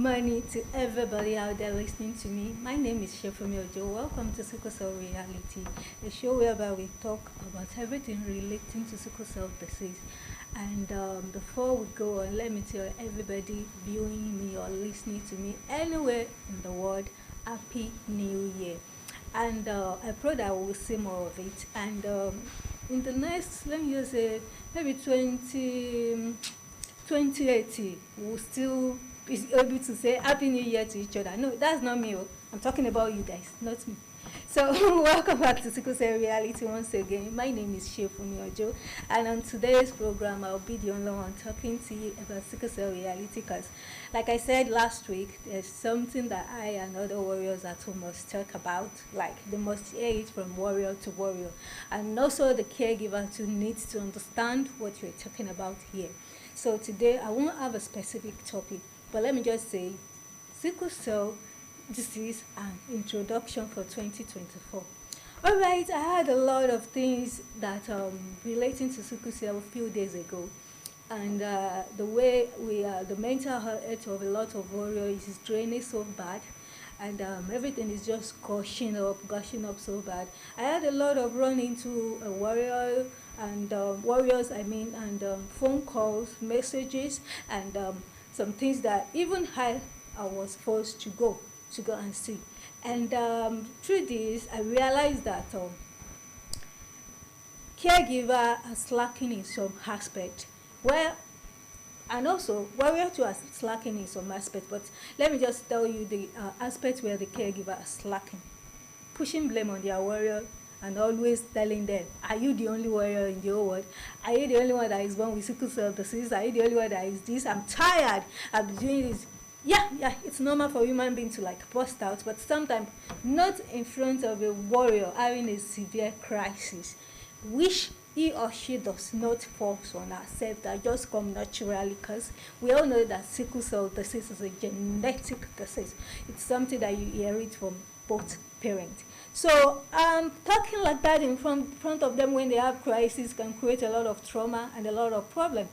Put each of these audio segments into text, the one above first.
morning to everybody out there listening to me. My name is Ojo. Welcome to Sickle Cell Reality, a show whereby we talk about everything relating to sickle cell disease. And before we go on, let me tell everybody viewing me or listening to me anywhere in the world, Happy New Year. And I pray that we will see more of it. And in the next, let me just say, maybe 2080, we'll still be able to say Happy New Year to each other. No, that's not me. I'm talking about you guys, not me. So, welcome back to Sickle Cell Reality once again. My name is Ojo, and on today's program, I'll be the only one talking to you about Sickle Cell Reality because, like I said last week, there's something that I and other warriors at home must talk about. Like, they must hear it from warrior to warrior. And also, the caregiver too needs to understand what you're talking about here. So, today, I won't have a specific topic, but let me just say, sickle cell disease and introduction for 2024. All right, I had a lot of things that relating to sickle cell a few days ago, and the way the mental health of a lot of warriors is draining so bad, and everything is just gushing up so bad. I had a lot of run into a warrior and warriors, and phone calls, messages, and some things that even I was forced to go and see. And through this, I realized that caregiver are slacking in some aspect. Well, and also warrior too are slacking in some aspect. But let me just tell you the aspect where the caregiver are slacking, pushing blame on their warrior and always telling them, are you the only warrior in the whole world? Are you the only one that is born with sickle cell disease? Are you the only one that is this? I'm tired. I've been doing this. Yeah, it's normal for human being to like burst out, but sometimes not in front of a warrior having a severe crisis, which he or she does not force on herself, that just come naturally, because we all know that sickle cell disease is a genetic disease. It's something that you inherit from both parents. So talking like that in front of them when they have crisis can create a lot of trauma and a lot of problem.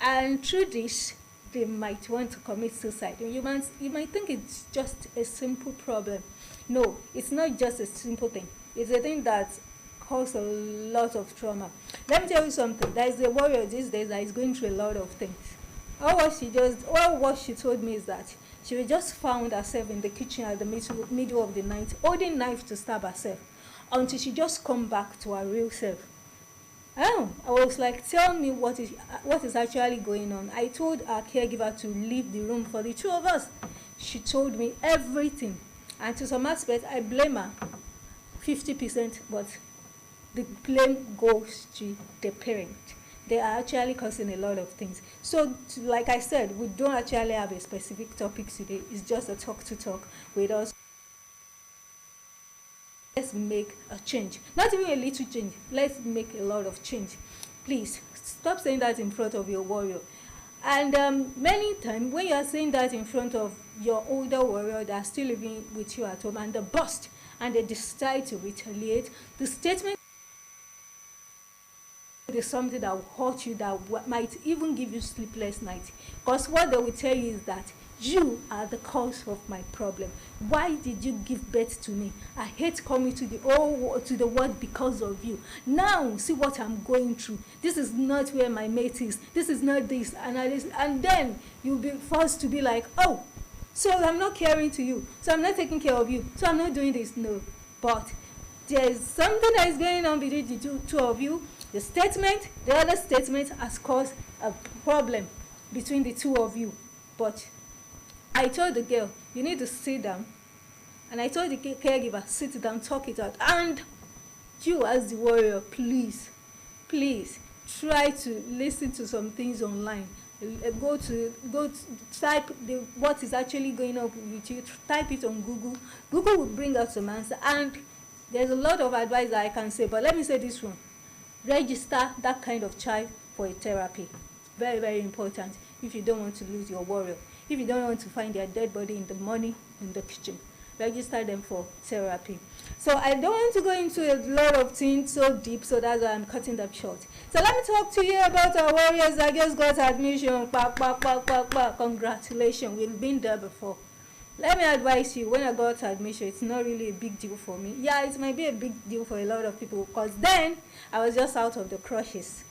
And through this, they might want to commit suicide. You might think it's just a simple problem. No, it's not just a simple thing. It's a thing that causes a lot of trauma. Let me tell you something. There is a warrior these days that is going through a lot of things. What she told me is that she just found herself in the kitchen at the middle of the night, holding knife to stab herself, until she just come back to her real self. I was like, tell me what is actually going on. I told our caregiver to leave the room for the two of us. She told me everything. And to some aspect, I blame her 50%, but the blame goes to the parent. They are actually causing a lot of things. So, like I said, we don't actually have a specific topic today. It's just a talk with us. Let's make a change. Not even a little change. Let's make a lot of change. Please, stop saying that in front of your warrior. And many times, when you are saying that in front of your older warrior that are still living with you at home and they burst and they decide to retaliate, the statement is something that will hurt you, that might even give you sleepless nights. Because what they will tell you is that you are the cause of my problem. Why did you give birth to me? I hate coming to the world because of you. Now see what I'm going through. This is not where my mate is. This is not this and then you'll be forced to be like, oh, so I'm not caring to you. So I'm not taking care of you. So I'm not doing this. No, but there's something that is going on between the two of you. The other statement has caused a problem between the two of you. But I told the girl, you need to sit down. And I told the caregiver, sit down, talk it out. And you as the warrior, please, try to listen to some things online. Go to type what is actually going on with you. Type it on Google. Google will bring out some answer. And there's a lot of advice that I can say. But let me say this one. Register that kind of child for a therapy. Very, very important if you don't want to lose your warrior. If you don't want to find their dead body in the morning in the kitchen, register them for therapy. So I don't want to go into a lot of things so deep, so that's why I'm cutting that short. So let me talk to you about our warriors that just got admission. Congratulations, we've been there before. Let me advise you, when I got admission, it's not really a big deal for me. Yeah, it might be a big deal for a lot of people, because then I was just out of the crushes.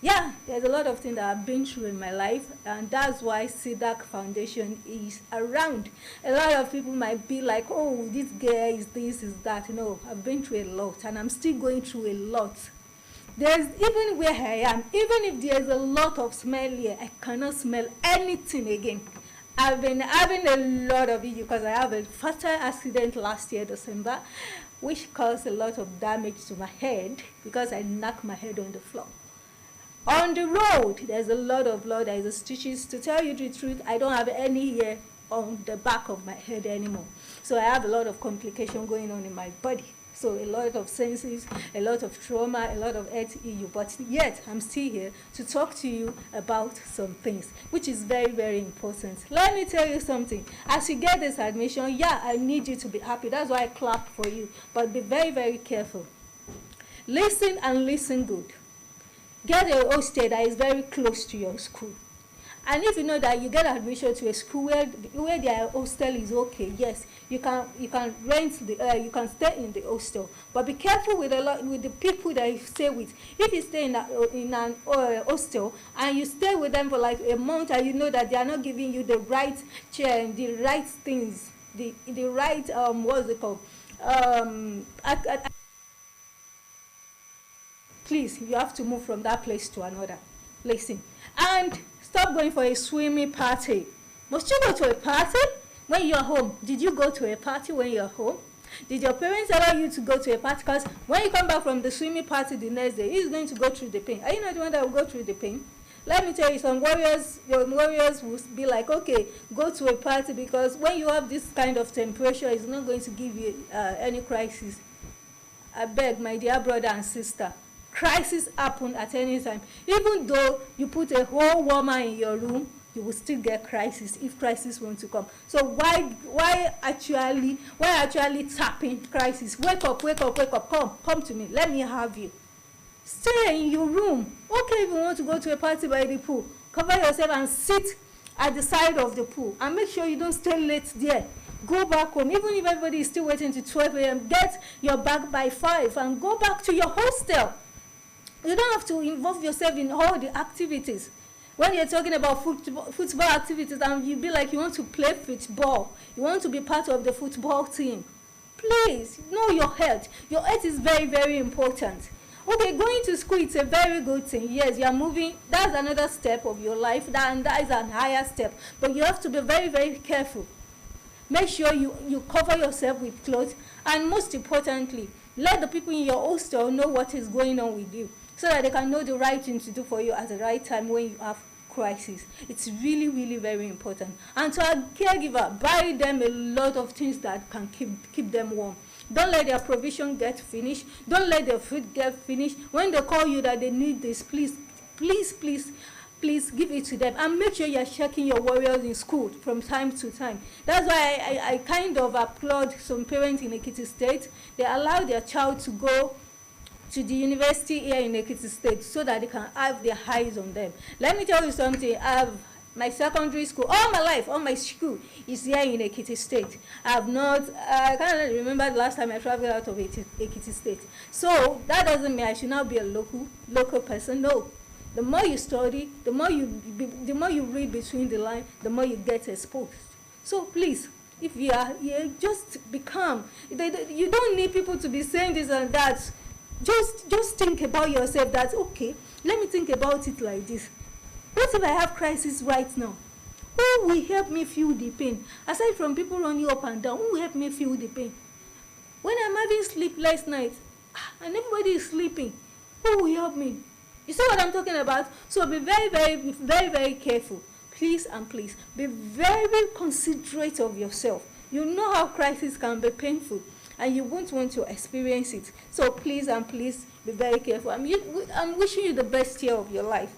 Yeah, there's a lot of things that I've been through in my life, and that's why SIDAC Foundation is around. A lot of people might be like, oh, this guy is this, is that. No, I've been through a lot, and I'm still going through a lot. There's, even where I am, even if there's a lot of smell here, I cannot smell anything again. I've been having a lot of it because I have a fatal accident last year, December, which caused a lot of damage to my head because I knocked my head on the floor. On the road, there's a lot of blood, there's stitches. To tell you the truth, I don't have any hair on the back of my head anymore. So I have a lot of complication going on in my body. So a lot of senses, a lot of trauma, a lot of HEU, but yet I'm still here to talk to you about some things, which is very, very important. Let me tell you something. As you get this admission, yeah, I need you to be happy. That's why I clap for you. But be very, very careful. Listen and listen good. Get a hostel that is very close to your school. And if you know that you get admission to a school where their hostel is okay, yes, you can rent the you can stay in the hostel. But be careful with the people that you stay with. If you stay in an hostel and you stay with them for like a month, and you know that they are not giving you the right chair, the right things, the right what's it called? Please, you have to move from that place to another. Listen, and stop going for a swimming party. Must you go to a party when you're home? Did you go to a party when you're home? Did your parents allow you to go to a party? Because when you come back from the swimming party the next day, he's going to go through the pain. Are you not the one that will go through the pain? Let me tell you, some warriors, your warriors will be like, okay, go to a party, because when you have this kind of temperature, it's not going to give you any crisis. I beg, my dear brother and sister, crisis happen at any time. Even though you put a whole warmer in your room, you will still get crisis if crisis wants to come. So why actually tapping crisis? Wake up, come to me. Let me have you. Stay in your room. Okay, if you want to go to a party by the pool, cover yourself and sit at the side of the pool, and make sure you don't stay late there. Go back home. Even if everybody is still waiting to 12 a.m., get your bag by 5 and go back to your hostel. You don't have to involve yourself in all the activities. When you're talking about football activities, and you be like you want to play football, you want to be part of the football team, please know your health. Your health is very, very important. Okay, going to school, it's a very good thing. Yes, you are moving. That's another step of your life. That is a higher step. But you have to be very, very careful. Make sure you cover yourself with clothes. And most importantly, let the people in your hostel know what is going on with you, so that they can know the right thing to do for you at the right time when you have crisis. It's really, really very important. And to a caregiver, buy them a lot of things that can keep them warm. Don't let their provision get finished. Don't let their food get finished. When they call you that they need this, please give it to them. And make sure you're checking your warriors in school from time to time. That's why I kind of applaud some parents in Ekiti State. They allow their child to go to the university here in Ekiti State so that they can have their eyes on them. Let me tell you something. My secondary school, all my life, all my school is here in Ekiti State. I can't remember the last time I traveled out of Ekiti State. So that doesn't mean I should now be a local person. No. The more you study, the more you read between the lines, the more you get exposed. So please, if you are here, just be calm. You don't need people to be saying this and that. Just think about yourself. That okay, let me think about it like this. What if I have crisis right now? Who will help me feel the pain? Aside from people running up and down, who will help me feel the pain? When I'm having sleepless nights and everybody is sleeping, who will help me? You see what I'm talking about? So be very, very, very, very careful. Please and please, be very considerate of yourself. You know how crisis can be painful, and you won't want to experience it. So please and please, be very careful. I'm wishing you the best year of your life.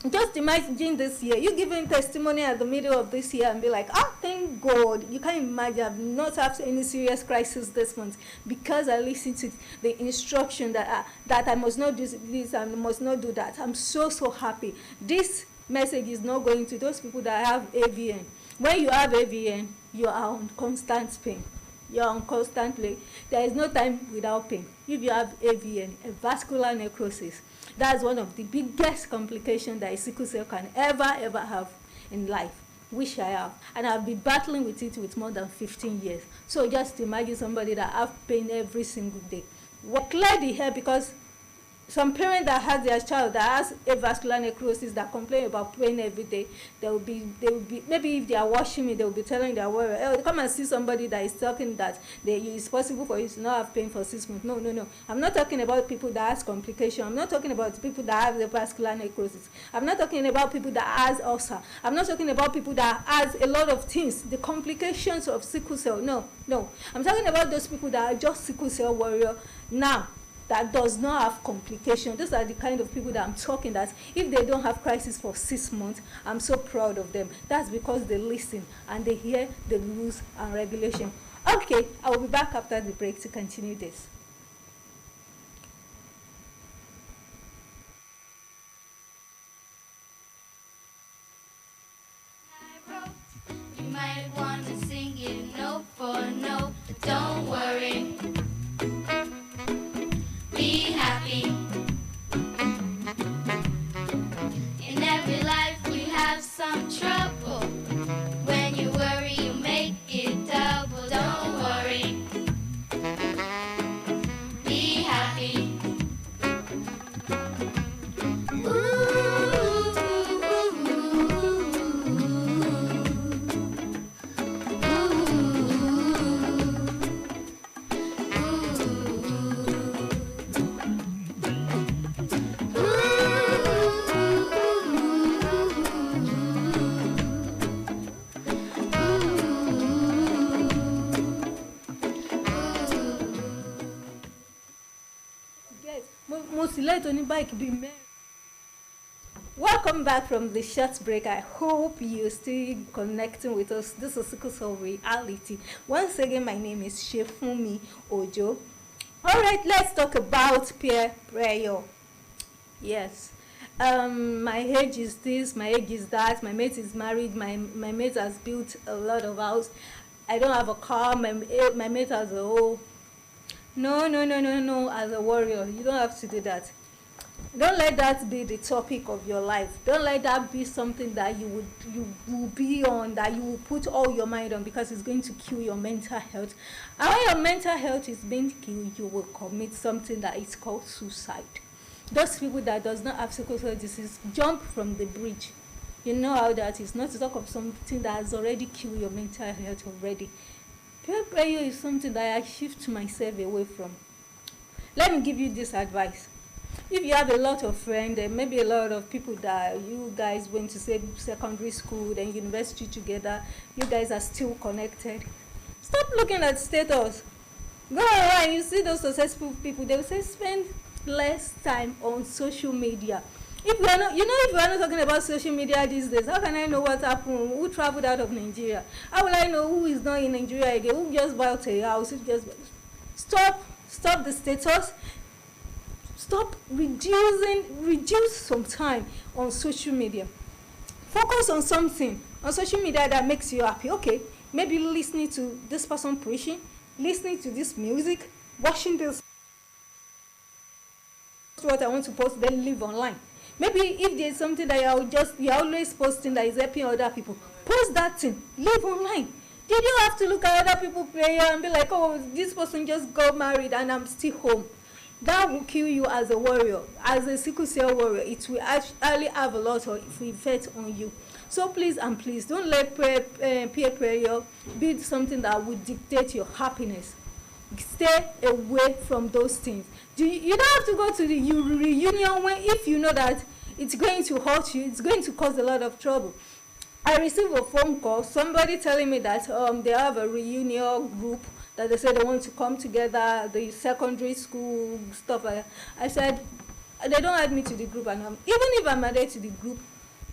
Just imagine this year, you giving testimony at the middle of this year and be like, oh, thank God. You can't imagine. I've not had any serious crisis this month because I listened to the instruction that I must not do this and must not do that. I'm so happy. This message is not going to those people that have AVN. When you have AVN, you are on constant pain. You're on constant pain. There is no time without pain. If you have AVN, a vascular necrosis, that's one of the biggest complications that a sickle cell can ever have in life, which I have. And I've been battling with it with more than 15 years. So just imagine somebody that have pain every single day. Well, clear the hair, because some parent that has their child that has a vascular necrosis that complain about pain every day, they will be maybe if they are watching me, they will be telling their warrior, oh, come and see somebody that is talking that it's possible for you to not have pain for 6 months. No. I'm not talking about people that has complication. I'm not talking about people that have the vascular necrosis. I'm not talking about people that has ulcer. I'm not talking about people that has a lot of things, the complications of sickle cell. No. I'm talking about those people that are just sickle cell warrior now, that does not have complication. Those are the kind of people that I'm talking, that if they don't have crisis for 6 months, I'm so proud of them. That's because they listen and they hear the rules and regulation. Okay, I will be back after the break to continue this. You might want to sing it note for note. Don't worry. Be happy. In every life we have some trouble. When you worry, you make it double. Don't worry. Be happy. Welcome back from the short break. I hope you're still connecting with us. This is Sickle Cell Reality. Once again, my name is Shefumi Ojo. Alright, let's talk about peer pressure. Yes. My age is this, my age is that, my mate is married, my mate has built a lot of house. I don't have a car, my mate has a whole. No, as a warrior, you don't have to do that. Don't let that be the topic of your life. Don't let that be something that you will be on, that you will put all your mind on, because it's going to kill your mental health. And when your mental health is being killed, you will commit something that is called suicide. Those people that does not have sickle cell disease jump from the bridge. You know how that is. Not to talk of something that has already killed your mental health already. Peer pressure is something that I shift myself away from. Let me give you this advice. If you have a lot of friends and maybe a lot of people that you guys went to secondary school and university together, you guys are still connected, stop looking at status. Go online, you see those successful people, they will say spend less time on social media. If we are not, if we are not talking about social media these days, how can I know what happened? Who traveled out of Nigeria? How will I know who is not in Nigeria again? Who just bought a house? Stop the status. Stop reduce some time on social media. Focus on something on social media that makes you happy. Okay, maybe listening to this person preaching, listening to this music, watching this. What I want to post, then leave online. Maybe if there's something that you're always posting that is helping other people, post that thing, leave online. Did you have to look at other people's prayer and be like, oh, this person just got married and I'm still home? That will kill you as a warrior, as a sickle cell warrior. It will actually have a lot of effect on you. So please and please don't let peer pressure be something that will dictate your happiness. Stay away from those things. You don't have to go to the reunion if you know that it's going to hurt you, it's going to cause a lot of trouble. I received a phone call, somebody telling me that they have a reunion group that they said they want to come together, the secondary school stuff like that. I said, they don't add me to the group, and even if I'm added to the group,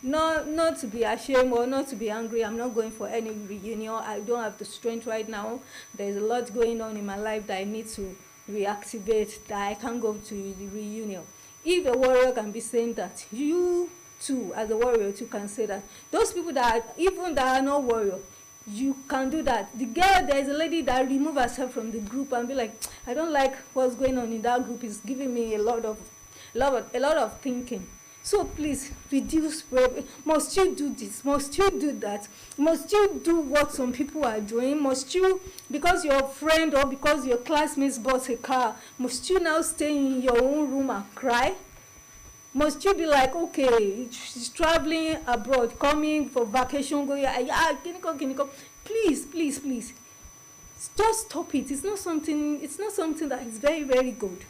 not to be ashamed or not to be angry. I'm not going for any reunion. I don't have the strength right now. There's a lot going on in my life that I need to reactivate, that I can't go to the reunion. If a warrior can be saying that, you too, as a warrior too, can say that. Those people that are not warrior, you can do that. The girl, there is a lady that removed herself from the group and be like, I don't like what's going on in that group. It's giving me a lot of thinking. So please reduce. Must you do this? Must you do that? Must you do what some people are doing? Must you, because your friend or because your classmates bought a car, must you now stay in your own room and cry? Must you be like, okay, she's traveling abroad, coming for vacation, going, can you come? Please. Just stop it. It's not something that is very, very good.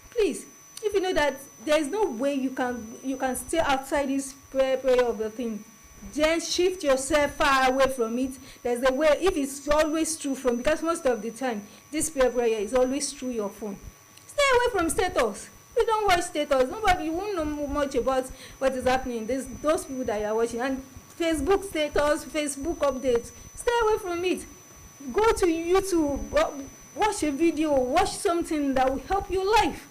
Please. If you know that there is no way you can stay outside this prayer of the thing, then shift yourself far away from it. There's a way, if it's always true from, because most of the time this prayer is always through your phone. Stay away from status. You don't watch status. Nobody, you won't know much about what is happening. Those people that you are watching, and Facebook status, Facebook updates. Stay away from it. Go to YouTube, watch a video, watch something that will help your life.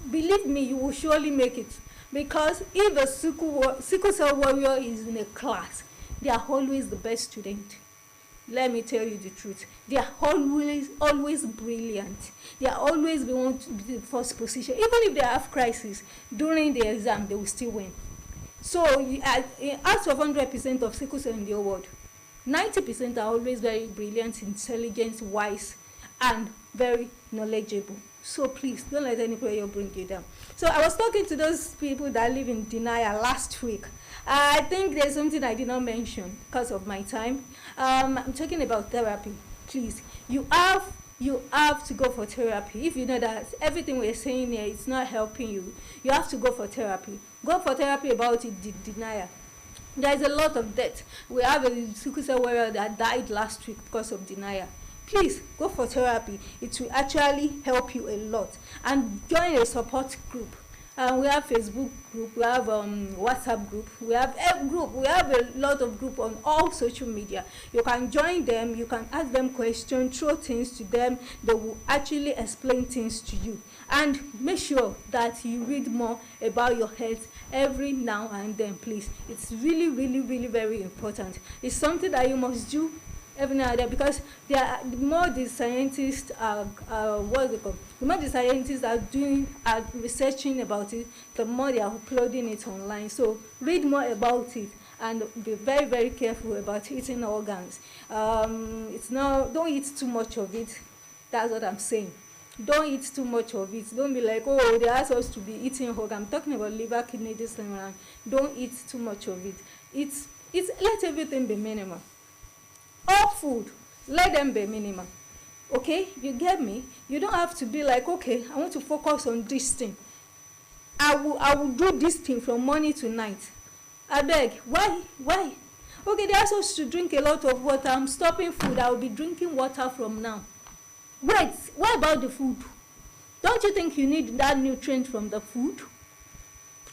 Believe me, you will surely make it. Because if a sickle cell warrior is in a class, they are always the best student. Let me tell you the truth. They are always brilliant. They are always the one to be the first position. Even if they have crisis during the exam, they will still win. So, out of 100% of sickle cell in the whole world, 90% are always very brilliant, intelligent, wise, and very knowledgeable. So please, don't let any prayer bring you down. So I was talking to those people that live in denial last week. I think there's something I did not mention because of my time. I'm talking about therapy. Please, you have to go for therapy. If you know that everything we're saying here is not helping you, you have to go for therapy. Go for therapy about it, denial. There's a lot of death. We have a sickle cell warrior that died last week because of denial. Please go for therapy. It will actually help you a lot. And join a support group. We have Facebook group, we have WhatsApp group, we have a lot of group on all social media. You can join them, you can ask them questions, throw things to them. They will actually explain things to you. And make sure that you read more about your health every now and then, please. It's really, really, really very important. It's something that you must do every now and then, because the more the scientists are researching about it, the more they are uploading it online. So read more about it and be very, very careful about eating organs. Don't eat too much of it. That's what I'm saying. Don't eat too much of it. Don't be like, oh, they ask us to be eating organs. I'm talking about liver, kidney, this time around. Don't eat too much of it. Let everything be minimal. All food, let them be minimal. Okay, you get me? You don't have to be like, okay, I want to focus on this thing. I will do this thing from morning to night. I beg, why? Okay, they ask us to drink a lot of water. I'm stopping food. I will be drinking water from now. Wait, what about the food? Don't you think you need that nutrient from the food?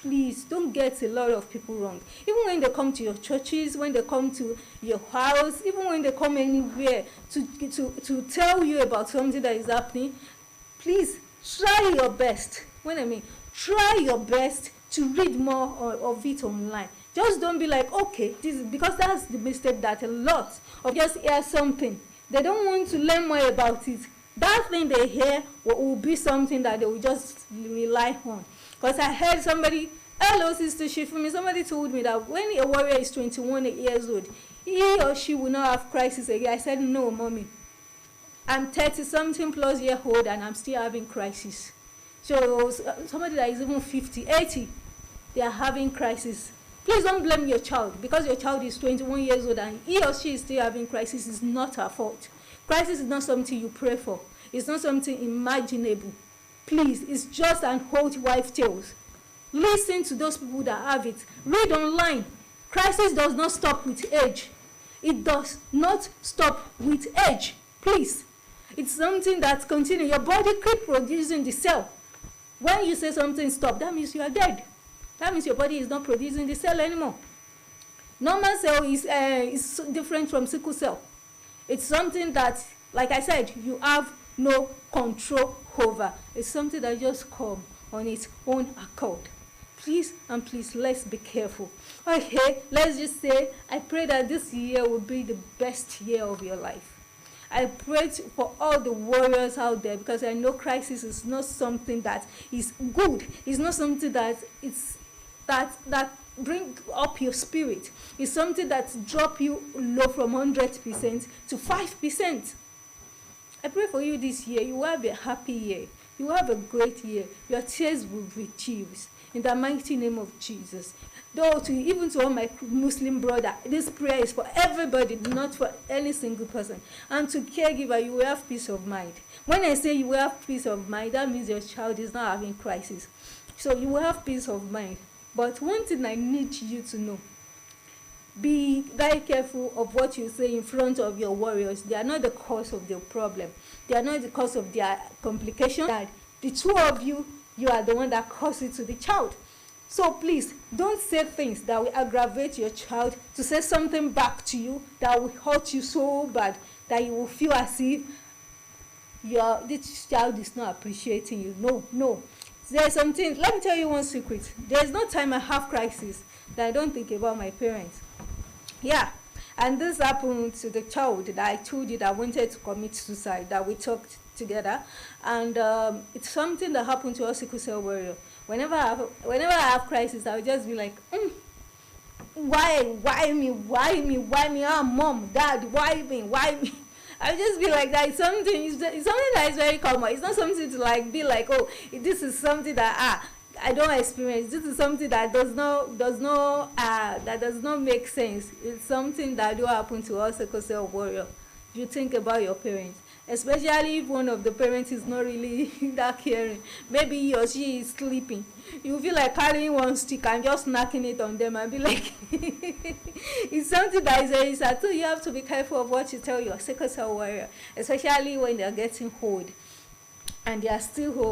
Please, don't get a lot of people wrong. Even when they come to your churches, when they come to your house, even when they come anywhere to tell you about something that is happening, please try your best. Try your best to read more of it online. Just don't be like, okay, this is, because that's the mistake that a lot of just hear something. They don't want to learn more about it. That thing they hear will be something that they will just rely on. Because I heard somebody, hello sister Shifumi, somebody told me that when a warrior is 21 years old, he or she will not have crisis again. I said, no, mommy. I'm 30-something plus year old and I'm still having crisis. So somebody that is even 50, 80, they are having crisis. Please don't blame your child. Because your child is 21 years old and he or she is still having crisis, is not her fault. Crisis is not something you pray for. It's not something imaginable. Please, it's just an old wife tales. Listen to those people that have it. Read online. Crisis does not stop with age. It does not stop with age. Please. It's something that continues. Your body keeps producing the cell. When you say something stop, that means you are dead. That means your body is not producing the cell anymore. Normal cell is different from sickle cell. It's something that, like I said, you have no control over. It's something that just comes on its own accord. Please and please, let's be careful. Okay, let's just say, I pray that this year will be the best year of your life. I pray for all the warriors out there, because I know crisis is not something that is good. It's not something that that bring up your spirit. It's something that drop you low from 100% to 5%. I pray for you this year. You will have a happy year. You will have a great year. Your tears will reduce in the mighty name of Jesus. Though even to all my Muslim brother, this prayer is for everybody, not for any single person. And to caregiver, you will have peace of mind. When I say you will have peace of mind, that means your child is not having crisis. So you will have peace of mind. But one thing I need you to know, be very careful of what you say in front of your warriors. They are not the cause of the problem. They are not the cause of their complication. The two of you, you are the one that caused it to the child. So please, don't say things that will aggravate your child, to say something back to you that will hurt you so bad that you will feel as if this child is not appreciating you. No. There's something, let me tell you one secret. There's no time I have crisis that I don't think about my parents. Yeah, and this happened to the child that I told you that wanted to commit suicide, that we talked together. And it's something that happened to our sickle cell warrior. Whenever I have crisis, I'll just be like, why me? Ah, mom, dad, why me? I'll just be like that. It's something that is very common. It's not something to like be like, oh, this is something that I don't experience. This is something that does not make sense. It's something that do happen to us sickle cell warrior. You think about your parents, especially if one of the parents is not really that caring. Maybe he or she is sleeping. You feel like carrying one stick and just knocking it on them and be like, it's something that is very sad. So you have to be careful of what you tell your sickle cell warrior, especially when they are getting old and they are still old.